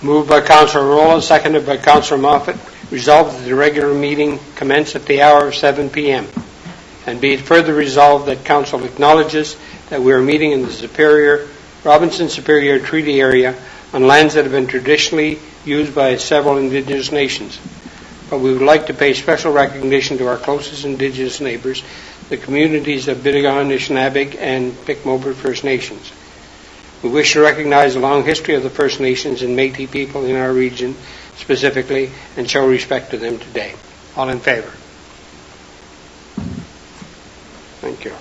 Moved by Councillor Rowland, seconded by Councillor Moffat. Resolved that the regular meeting commence at the hour of 7 p.m. And be it further resolved that Council acknowledges that we are meeting in the Robinson Superior Treaty Area on lands that have been traditionally used by several Indigenous nations. But we would like to pay special recognition to our closest Indigenous neighbours, the communities of Bidigon, Anishinaabe, and Pic-Mobret First Nations. We wish to recognize the long history of the First Nations and Métis people in our region specifically and show respect to them today. All in favour? Thank you.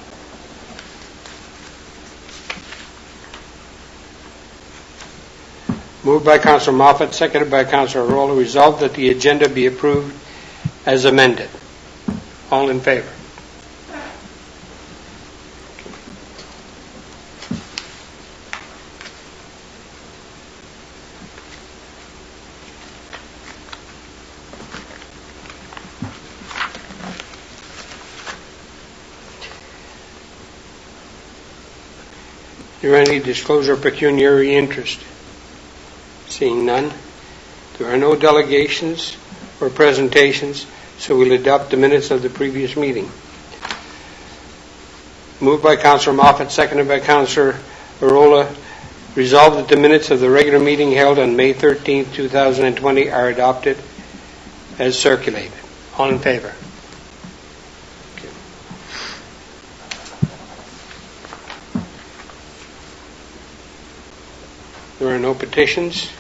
Moved by Councillor Moffat, seconded by Councillor Rolla. Resolved that the agenda be approved as amended. All in favour? Is there any disclosure of pecuniary interest? Seeing none. There are no delegations or presentations, so we'll adopt the minutes of the previous meeting. Moved by Councillor Moffat, seconded by Councillor Arola. Resolved that the minutes of the regular meeting held on May 13, 2020 are adopted as circulated. All in favour? There are no petitions,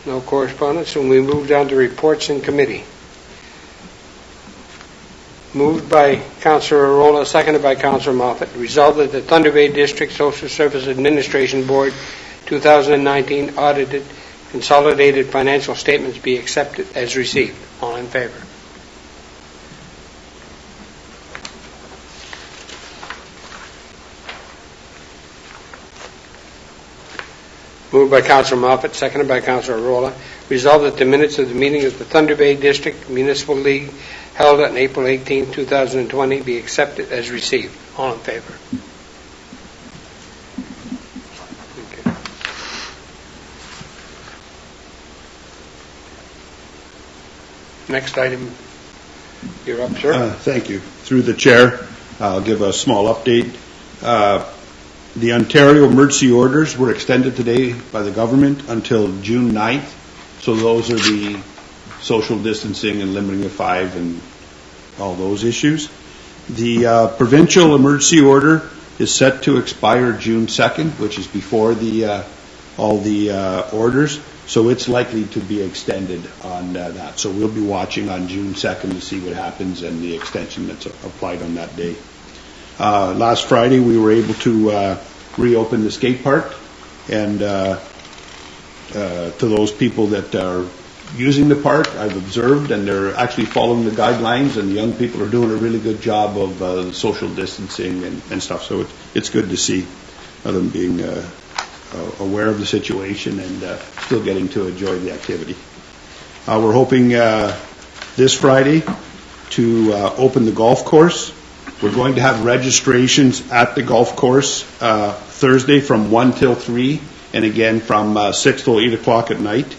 no correspondence, and we move down to reports in committee. Moved by Councillor Arola, seconded by Councillor Moffat. Resolved that the Thunder Bay District Social Service Administration Board 2019 audited consolidated financial statements be accepted as received. All in favour? Moved by Councillor Moffat, seconded by Councillor Arola. Resolved that the minutes of the meeting of the Thunder Bay District Municipal League held on April 18, 2020 be accepted as received. All in favour? Okay. Next item. You're up, sir. Thank you. Through the chair, I'll give a small update. The Ontario emergency orders were extended today by the government until June 9th. So those are the social distancing and limiting of 5 and all those issues. The provincial emergency order is set to expire June 2nd, which is before all the orders. So it's likely to be extended on that. So we'll be watching on June 2nd to see what happens and the extension that's applied on that day. Last Friday, we were able to reopen the skate park, and to those people that are using the park, I've observed, and they're actually following the guidelines, and the young people are doing a really good job of social distancing and stuff. So it's good to see them being aware of the situation and still getting to enjoy the activity. We're hoping this Friday to open the golf course. We're going to have registrations at the golf course Thursday from 1 till 3, and again from 6 till 8 o'clock at night.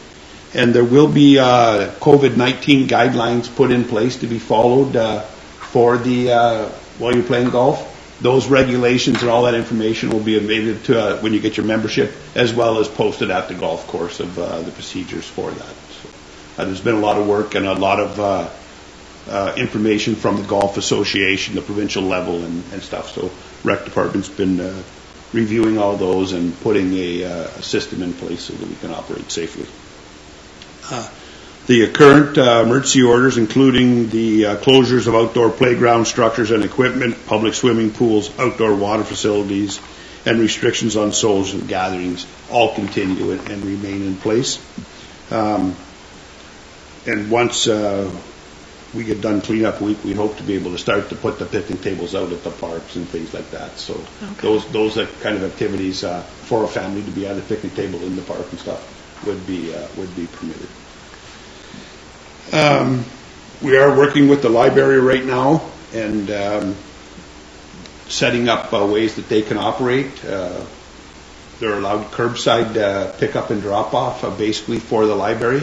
And there will be COVID-19 guidelines put in place to be followed for the while you're playing golf. Those regulations and all that information will be available to when you get your membership, as well as posted at the golf course of the procedures for that. So, there's been a lot of work and a lot of information from the Golf Association, the provincial level and stuff. So Rec Department's been reviewing all those and putting a system in place so that we can operate safely. The current emergency orders, including the closures of outdoor playground structures and equipment, public swimming pools, outdoor water facilities, and restrictions on social gatherings, all continue and remain in place. And once we get done cleanup week, we hope to be able to start to put the picnic tables out at the parks and things like that. So those are kind of activities for a family to be at a picnic table in the park and stuff would be permitted. We are working with the library right now and setting up ways that they can operate. they're allowed curbside pickup and drop-off basically for the library.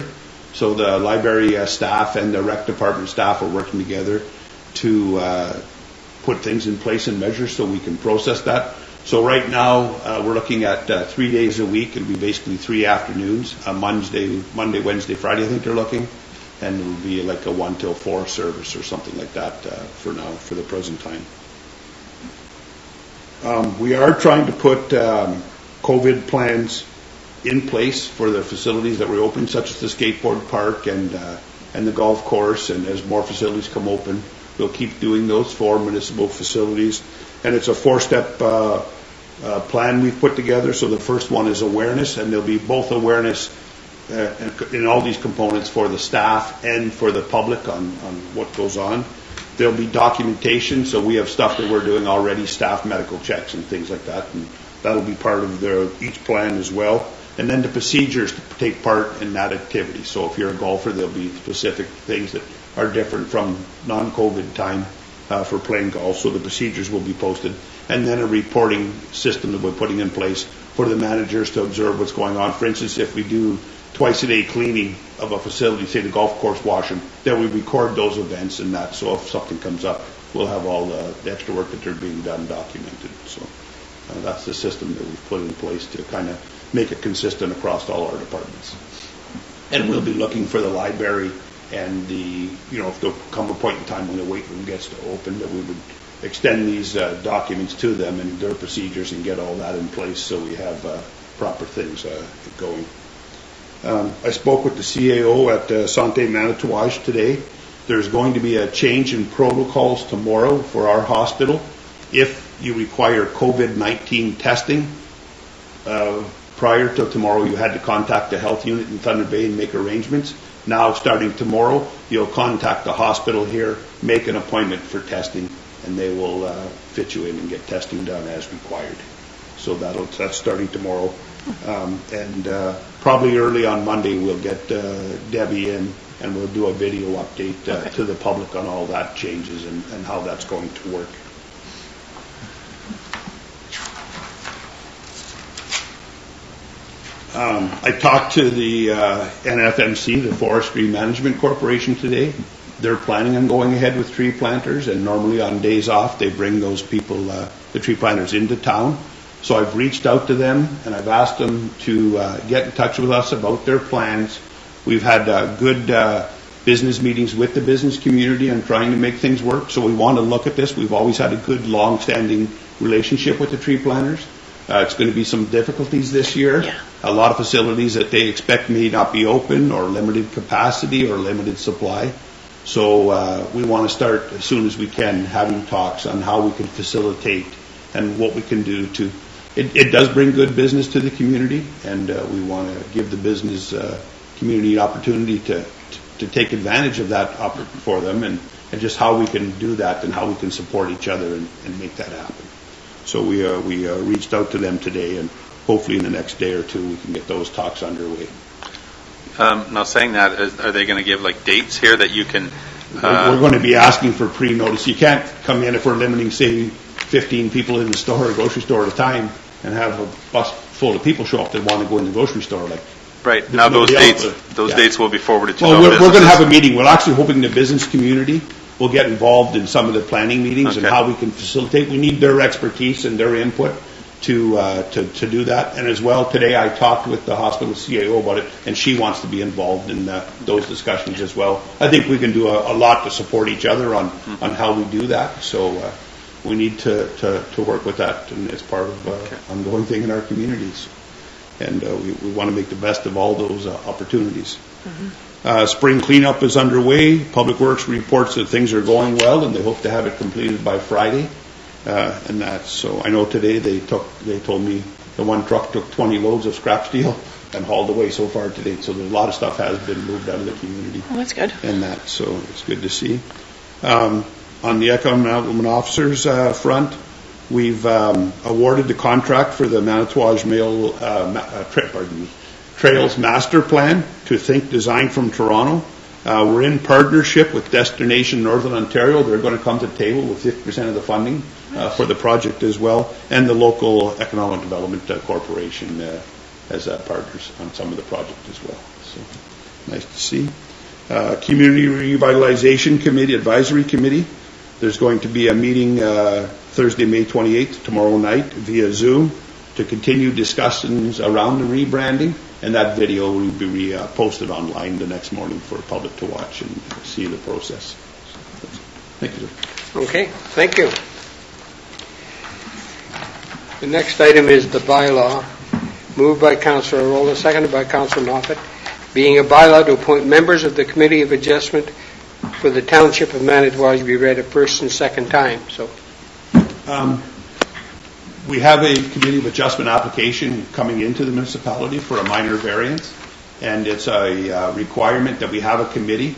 So the library staff and the rec department staff are working together to put things in place and measures so we can process that. So right now, we're looking at 3 days a week. It'll be basically 3 afternoons, Monday, Wednesday, Friday, I think they're looking. And it'll be like a 1 till 4 service or something like that for now, for the present time. We are trying to put COVID plans in place for the facilities that we open, such as the skateboard park and the golf course. And as more facilities come open, we'll keep doing those 4 municipal facilities. And it's a 4-step plan we've put together. So the first one is awareness, and there'll be both awareness in all these components for the staff and for the public on what goes on. There'll be documentation, so we have stuff that we're doing already, staff medical checks and things like that, and that'll be part of each plan as well. And then the procedures to take part in that activity. So if you're a golfer, there'll be specific things that are different from non-COVID time for playing golf, so the procedures will be posted. And then a reporting system that we're putting in place for the managers to observe what's going on. For instance, if we do twice-a-day cleaning of a facility, say the golf course washing, then we record those events and that. So if something comes up, we'll have all the extra work that they're being done documented. So that's the system that we've put in place to kind of make it consistent across all our departments. And we'll be looking for the library and if there'll come a point in time when the weight room gets to open, that we would extend these documents to them and their procedures and get all that in place so we have proper things going. I spoke with the CAO at Santé Manitouwadge today. There's going to be a change in protocols tomorrow for our hospital. If you require COVID-19 testing, prior to tomorrow you had to contact the health unit in Thunder Bay and make arrangements. Now, starting tomorrow, you'll contact the hospital here, make an appointment for testing, and they will fit you in and get testing done as required. So that's starting tomorrow. And probably early on Monday we'll get Debbie in and we'll do a video update to the public on all that changes and how that's going to work. I talked to the NFMC, the Forestry Management Corporation, today. They're planning on going ahead with tree planters, and normally on days off they bring those people, the tree planters, into town. So I've reached out to them and I've asked them to get in touch with us about their plans. We've had good business meetings with the business community and trying to make things work. So we want to look at this. We've always had a good, long-standing relationship with the tree planters. It's going to be some difficulties this year. Yeah. A lot of facilities that they expect may not be open, or limited capacity or limited supply. So we want to start as soon as we can having talks on how we can facilitate and what we can do to. It does bring good business to the community, and we want to give the business community an opportunity to take advantage of that for them, and just how we can do that and how we can support each other and make that happen. So we reached out to them today, and hopefully in the next day or two we can get those talks underway. Now, saying that, are they going to give like dates here that you can? We're going to be asking for pre-notice. You can't come in if we're limiting, say, 15 people in the store or grocery store at a time and have a bus full of people show up that want to go in the grocery store. Right. Now those dates will be forwarded to we're going to have a meeting. We're actually hoping the business community will get involved in some of the planning meetings and how we can facilitate. We need their expertise and their input to do that. And as well, today I talked with the hospital CAO about it, and she wants to be involved in those discussions as well. I think we can do a lot to support each other on how we do that. So we need to work with that, and it's part of an ongoing thing in our communities. And we want to make the best of all those opportunities. Spring cleanup is underway. Public Works reports that things are going well, and they hope to have it completed by Friday. And that's so. I know today they told me the one truck took 20 loads of scrap steel and hauled away so far today. So there's a lot of stuff has been moved out of the community. Oh, that's good. And that, so it's good to see. On the economic officers front, we've awarded the contract for the Manitouwadge Trails Master Plan to Think Design from Toronto. We're in partnership with Destination Northern Ontario. They're going to come to the table with 50% of the funding for the project as well, and the local Economic Development Corporation as partners on some of the project as well. So nice to see. Community Revitalization Committee, Advisory Committee. There's going to be a meeting Thursday, May 28th, tomorrow night, via Zoom, to continue discussions around the rebranding, and that video will be posted online the next morning for the public to watch and see the process. Thank you, sir. Okay, thank you. The next item is the bylaw, moved by Councillor Arola, seconded by Councillor Moffat, being a bylaw to appoint members of the Committee of Adjustment for the Township of Manitowoc to be read a first and second time. So, we have a Committee of Adjustment application coming into the municipality for a minor variance, and it's a requirement that we have a committee,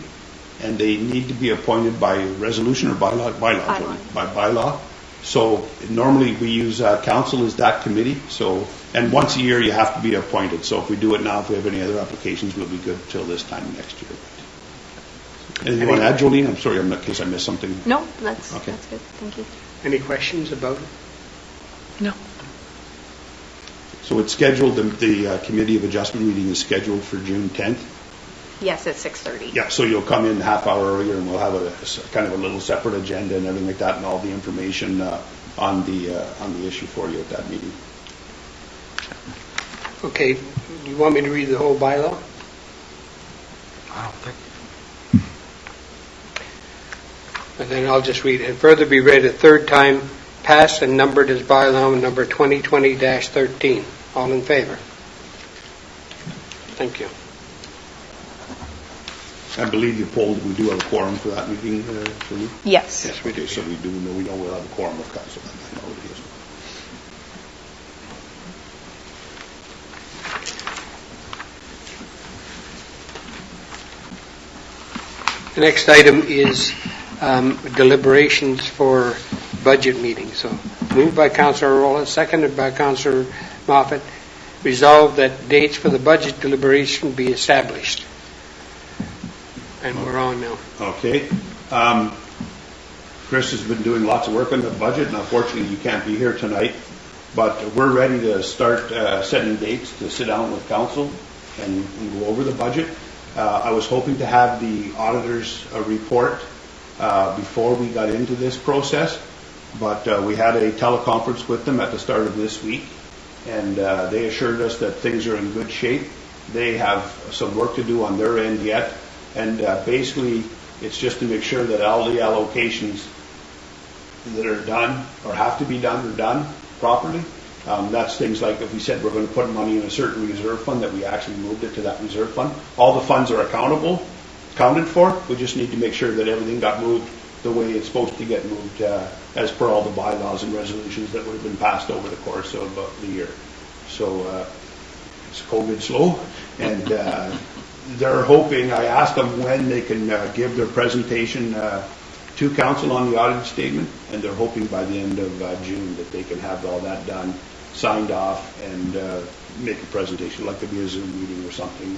and they need to be appointed by resolution or bylaw. By bylaw. So normally we use council as that committee. So, and once a year you have to be appointed. So if we do it now, if we have any other applications, we'll be good till this time next year. Anything you want to add, Jolene? I'm sorry, in case I missed something. No, that's Okay. that's good. Thank you. any questions about it? No. So it's scheduled, the Committee of Adjustment meeting is scheduled for June 10th. Yes, at 6:30. Yeah, so you'll come in a half hour earlier, and we'll have a kind of a little separate agenda and everything like that, and all the information on the issue for you at that meeting. Okay, do you want me to read the whole bylaw? I don't think. And then I'll just read it. And further be read a third time, passed and numbered as bylaw number 2020-13. All in favor? Thank you. I believe you polled, we do have a quorum for that meeting, Julie? Yes. Yes, we do. Okay, so we know we'll have a quorum of council. I know it is. The next item is deliberations for budget meetings. So moved by Councillor Arola, seconded by Councillor Moffat, resolved that dates for the budget deliberation be established. And we're on now. Okay. Chris has been doing lots of work on the budget, and unfortunately you can't be here tonight, but we're ready to start setting dates to sit down with council and go over the budget. I was hoping to have the auditor's report before we got into this process, but we had a teleconference with them at the start of this week, and they assured us that things are in good shape. They have some work to do on their end yet, and basically it's just to make sure that all the allocations that are done or have to be done are done properly. That's things like if we said we're going to put money in a certain reserve fund, that we actually moved it to that reserve fund. All the funds are accounted for. We just need to make sure that everything got moved the way it's supposed to get moved as per all the bylaws and resolutions that would have been passed over the course of the year. So it's COVID slow, and they're hoping, I asked them when they can give their presentation to council on the audited statement, and they're hoping by the end of June that they can have all that done, signed off, and make a presentation, like there'll be a Zoom meeting or something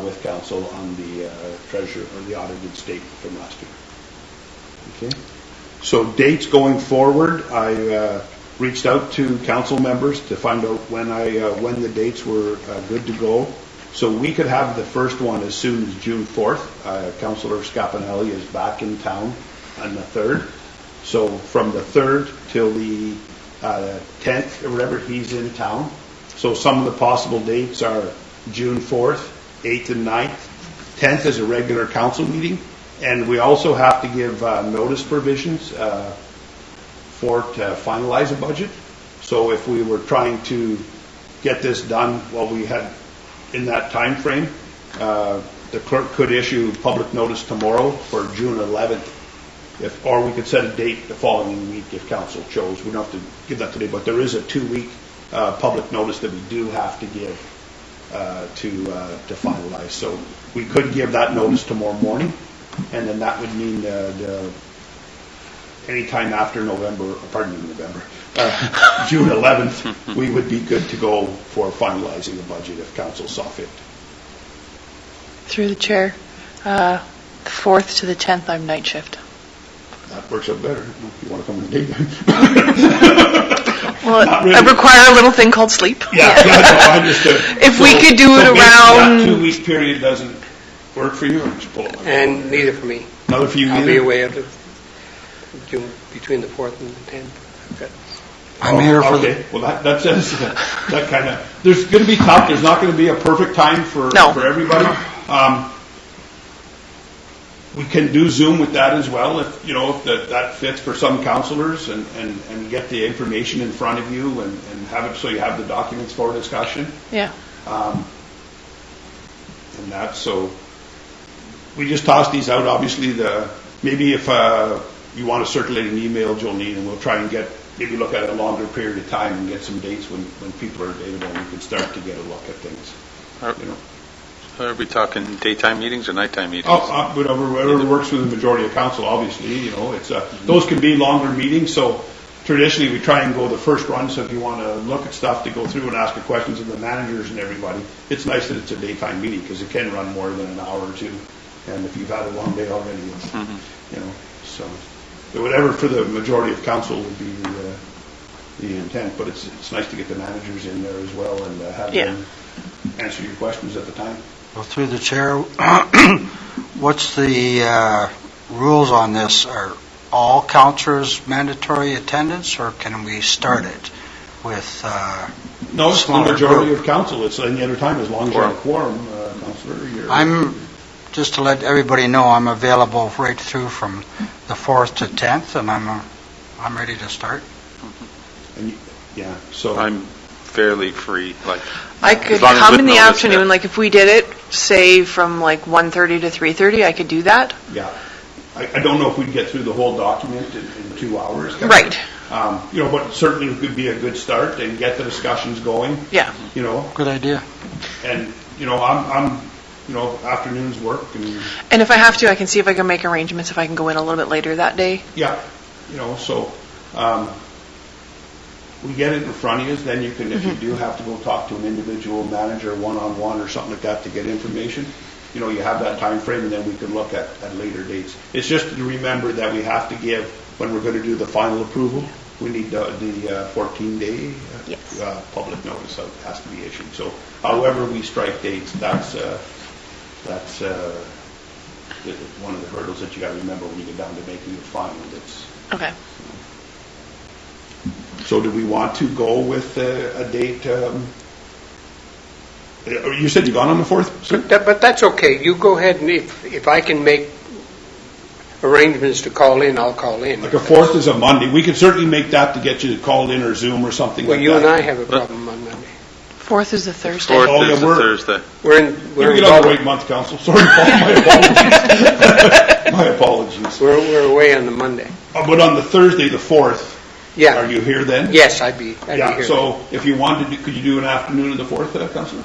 with council on the treasurer or the audited statement from last year. Okay. So dates going forward, I reached out to council members to find out when the dates were good to go. So we could have the first one as soon as June 4th. Councillor Scapanelli is back in town on the 3rd. So from the 3rd till the 10th or whatever, he's in town. So some of the possible dates are June 4th, 8th and 9th. 10th is a regular council meeting. And we also have to give notice provisions to finalize a budget. So if we were trying to get this done while we had in that time frame, the clerk could issue public notice tomorrow for June 11th, or we could set a date the following week if council chose. We don't have to give that today, but there is a 2-week public notice that we do have to give to finalize. So we could give that notice tomorrow morning, and then that would mean any time after June 11th, we would be good to go for finalizing the budget if council saw fit. Through the chair, The 4th to the 10th, I'm night shift. That works out better, if you want to come in the daytime. Well, Not really. I require a little thing called sleep. Yeah, no, I understood. If we could do it so maybe around- that 2-week period doesn't work for you, or just pull it? And neither for me. Another for you I'll either? be away at the, between the 4th and the 10th. I've got- I'm here for Okay, well, that says, that kind of, there's going to be tough, there's not going to be a perfect time for No. everybody. We can do Zoom with that as well, if, if that fits for some counselors, and get the information in front of you, and have it so you have the documents for discussion. Yeah. And that, so we just toss these out. Obviously, maybe if you want to circulate an email, Jolene, and we'll try and maybe look at a longer period of time and get some dates when people are available, and we can start to get a look at things. Are we talking daytime meetings or nighttime meetings? Whatever works for the majority of council, obviously, it's those can be longer meetings, so traditionally we try and go the first run, so if you want to look at stuff to go through and ask the questions of the managers and everybody, it's nice that it's a daytime meeting, because it can run more than an hour or two, and if you've had a long day already, it's, so whatever for the majority of council would be the intent, but it's nice to get the managers in there as well, and have them answer your questions at the time. Well, through the chair, what's the rules on this? Are all councillors mandatory attendance, or can we start it with No, it's the smaller majority group? of council. It's any other time, as long as you have a quorum, councillor. Just to let everybody know, I'm available right through from the 4th to 10th, and I'm ready to start. So I'm fairly free, I could as long as come with in the notice, afternoon, yeah. like if we did it, say from like 1:30 to 3:30, I could do that. yeah, I don't know if we'd get through the whole document in 2 hours. Right. But certainly it could be a good start and get the discussions going. Yeah. Good idea. And I'm afternoons work, and And if I have to, I can see if I can make arrangements if I can go in a little bit later that day. so we get it in front of you. Then you can, if you do have to go talk to an individual manager one-on-one or something like that to get information, you have that time frame, and then we can look at later dates. It's just to remember that we have to give, when we're going to do the final approval, we need the 14-day Yes. public notice that has to be issued. So however we strike dates, that's one of the hurdles that you got to remember when you get down to making it final. Okay. So do we want to go with a date? You said you've gone on the 4th? sir? But that's okay. You go ahead, and if I can make arrangements to call in, I'll call in. Like a 4th is a Monday. We could certainly make that to get you called in or Zoom or something Well, like you that. and I have a problem on Monday. 4th is a Thursday. 4th Oh, yeah, is a we're- Thursday. We're We're in on the Galway. right month, Council. Sorry, Paul, my apologies. My apologies. We're away on the Monday. But on the Thursday, the 4th, Yeah. are you here then? Yes, I'd be here. So if you wanted to, could you do an afternoon of the 4th, Councillor?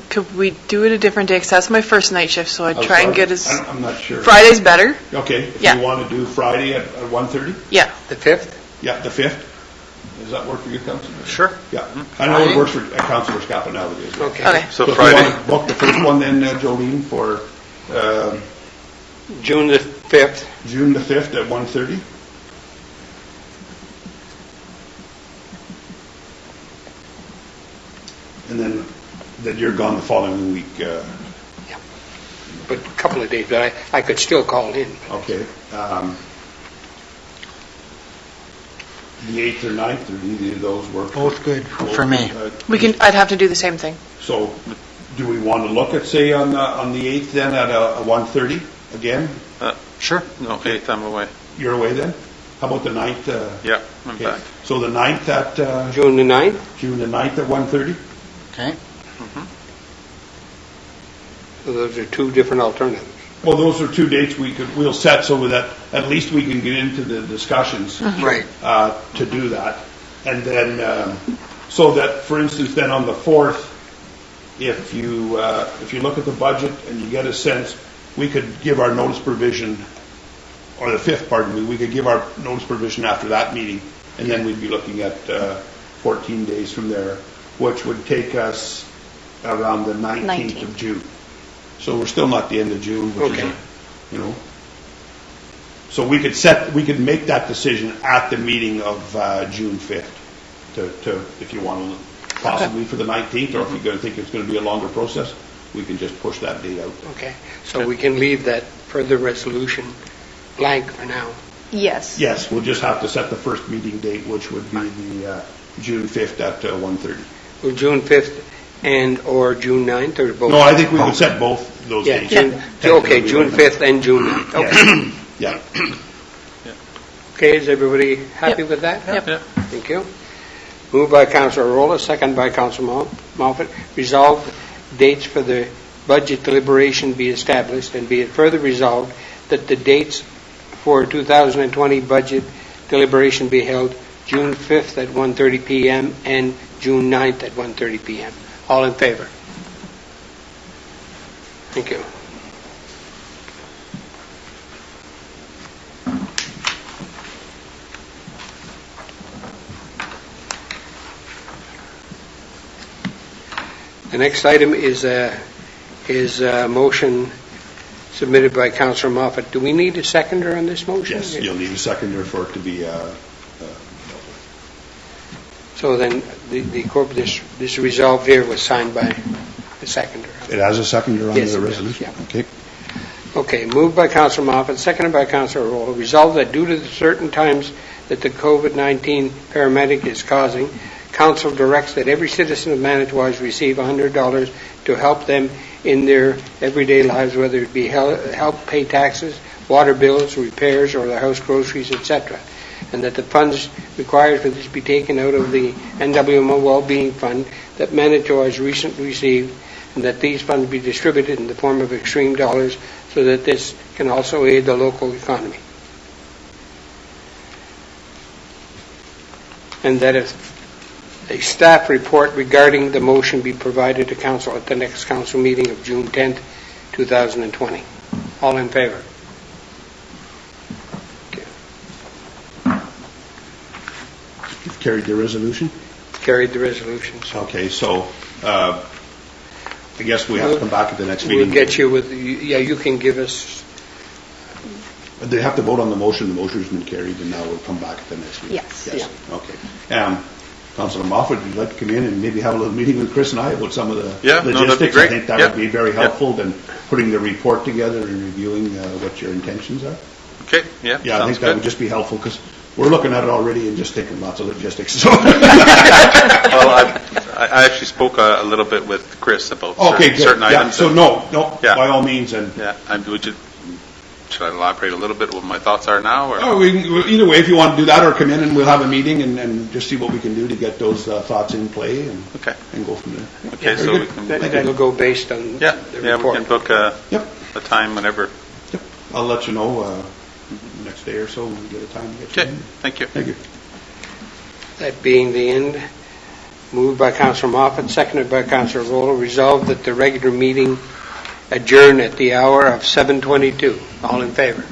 Could we do it a different day? Because that's my first night shift, so I'd try and get as... I'm not sure. Friday's better. Okay, if Yeah. you want to do Friday at 1:30? Yeah. The 5th? Yeah, the 5th. Does that work for you, Councillor? Sure. Yeah. I know it works for Councillor Scapanelli as well. Okay. Okay. So if you Friday, want to book the first one then, Jolene, for June the 5th. June the 5th at 1:30? And then you're gone the following week. But a couple of days, but I could still call in. Okay. The 8th or 9th, or either of those work? Both good for me. I'd have to do the same thing. So do we want to look at, say, on the 8th then at a 1:30 again? Sure. no, 8th, I'm away. You're away then? How about the 9th? Yeah, I'm Okay. back. So the 9th at, June the 9th? June the 9th at 1:30? Okay. So those are two different alternatives. Well, those are two dates we'll set so that at least we can get into the discussions. Right. To do that. And then, so that, for instance, then on the 4th, if you look at the budget and you get a sense, we could give our notice provision, or the 5th, pardon me, we could give our notice provision after that meeting, and then we'd be looking at 14 days from there, which would take us around the 19th of June. So we're still not the end of June, which Okay. is, you know. So we could make that decision at the meeting of June 5th, if you want to, possibly for the 19th, or if you're going to think it's going to be a longer process, we can just push that date out. Okay, so we can leave that further resolution blank for now. Yes. Yes, we'll just have to set the first meeting date, which would be the June 5th at 1:30. Well, June 5th and/or June 9th, or both? No, I think we would set both those Yeah, dates. okay, June 5th and June 9th. Okay. Yeah. Okay, is everybody happy with that? Yep. Yeah. Thank you. Moved by Councilor Rolla, second by Councilor Moffett. Resolved dates for the budget deliberation be established, and be it further resolved that the dates for 2020 budget deliberation be held June 5th at 1:30 p.m. and June 9th at 1:30 p.m. All in favor? Thank you. The next item is a motion submitted by Councilor Moffett. Do we need a seconder on this motion? Yes, you'll need a seconder for it to be, So then, this resolve here was signed by the seconder. it has a seconder on Yes, the it does, resolution? yeah. Okay. Okay, moved by Councilor Moffett, seconded by Councilor Rolla. Resolved that due to the certain times that the COVID-19 paramedic is causing, Council directs that every citizen of Manitowoc receive $100 to help them in their everyday lives, whether it be help pay taxes, water bills, repairs, or the house groceries, etc. And that the funds required for this be taken out of the NWMO Wellbeing Fund that Manitowoc has recently received, and that these funds be distributed in the form of extreme dollars so that this can also aid the local economy. And that a staff report regarding the motion be provided to Council at the next Council meeting of June 10th, 2020. All in favor? You've carried the resolution? Carried the resolution. So Okay, so I guess we have to come back at the next meeting. we'll get you with, you can give us, They have to vote on the motion. The motion's been carried, and now we'll come back at the next meeting. Yes. Yes, okay. Councilor Moffett, would you like to come in and maybe have a little meeting with Chris and I about some of the Yeah, no, that'd be logistics? great. I think that Yeah. would be very Yeah. helpful than putting the report together and reviewing what your intentions are. Okay, yeah, Yeah, I sounds think that would good. just be helpful, because we're looking at it already and just thinking lots of logistics. So, Well, I actually spoke a little bit with Chris about okay, good. certain Yeah, items. so no, Yeah. by all means, and Yeah, should I elaborate a little bit what my thoughts are now? Or? oh, either way, if you want to do that, or come in and we'll have a meeting and just see what we can do to get those thoughts in play Okay. and go from there. Okay, Very so we good. can, that'll go based on yeah, the we report. can book a Yep. time whenever. Yep. I'll let you know next day or so when we get a time to get you Okay, in. thank you. Thank you. That being the end, moved by Councilor Moffett, seconded by Councilor Rolla, resolved that the regular meeting adjourn at the hour of 7:22. All in favor?